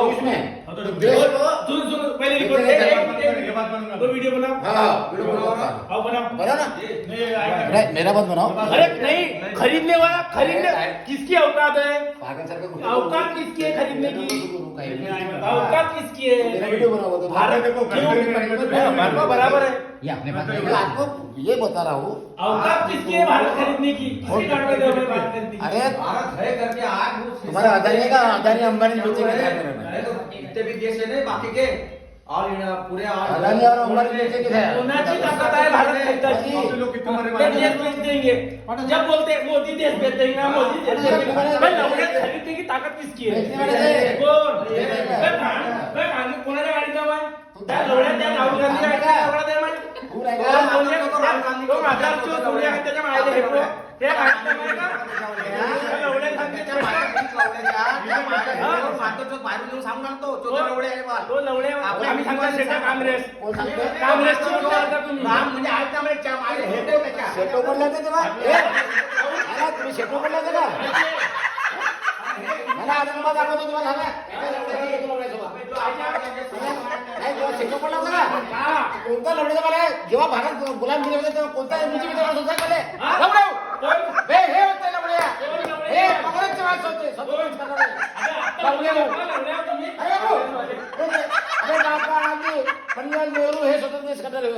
तो इसमें हाँ, तो देश को सुन सुन पहले रिकॉर्ड ये बात बनूंगा दो वीडियो बनाओ। हाँ वीडियो बनाओ आओ बनाओ। बना ना नहीं अरे मेरा मत बनाओ अरे नहीं खरीदने वाला खरीदने किसकी औकात है? पागल सर का औकात किसकी है खरीदने की? औकात किसकी मेरा है? वीडियो बनाओ तो भारत देखो, क्यों? भारत बराबर है। ये अपने पास मैं आपको ये बता रहा हूँ औकात किसकी है भारत खरीदने की? किसकी गाड़ी में हमें बात करनी? अरे भारत है करके आज वो तुम्हारा अदानी का अदानी अंबानी बेचे के ध्यान में रहना अरे तो इतने भी देश है नहीं बाकी के और पूरे अदानी और अंबानी बेचे के ध्यान कोणाची ताकद आहे भारत खरीदाची? आप लोग कितने मरे ते देश बेच देंगे जब बोलते हैं मोदी देश बेच देंगे मोदी देश बेच देंगे भाई लवड्यात खरीदने की ताकद किसकी है? कोण कोणाच्या गाडीचा बाय त्या लवड्यात त्या राहुल गांधी गाडीचा लवडा दे माहिती तू नाही का? तो माझा सोनिया त्याच्या मायले हेपो त्या गाडीचा माय का लवड्यात सांगते तो लवडे आम्ही सांगतो शेटा काँग्रेस कोण सांगतो? काँग्रेसची वोट करता तुम्ही शेटो बोलला होते तेव्हा अरे तुम्ही शेटो बोलला होते का मला अजून मग दाखवतो तुम्हाला नाही जेव्हा शेटो बोलला होता का कोणता लढवलं मला जेव्हा भारत गुलामगिरी होते तेव्हा कोणता एमपीची विचार होता का लवडव हे होते लवड्या हे काँग्रेसचे माणसं होते अरे महात्मा गांधी पंडित नेहरू हे स्वतंत्र देश करणारे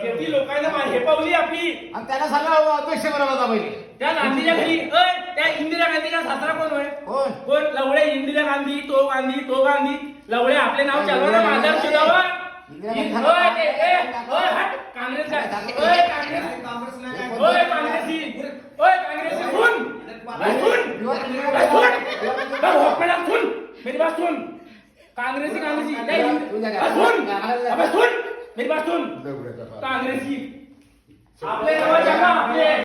किती लोकांना हे पावली आपली आणि त्याला सांगा अध्यक्ष बनवला होता पहिले त्या गांधीच्या घरी त्या इंदिरा गांधीचा सासरा कोण होय कोण कोण लवडे इंदिरा गांधी तो गांधी लवडे आपले नाव चालवा ना माझ्यावर सुद्धा काँग्रेस काँग्रेसी सुन मेरी बात सुन काँग्रेसी सुन मेरी बात सुन काँग्रेसी आपले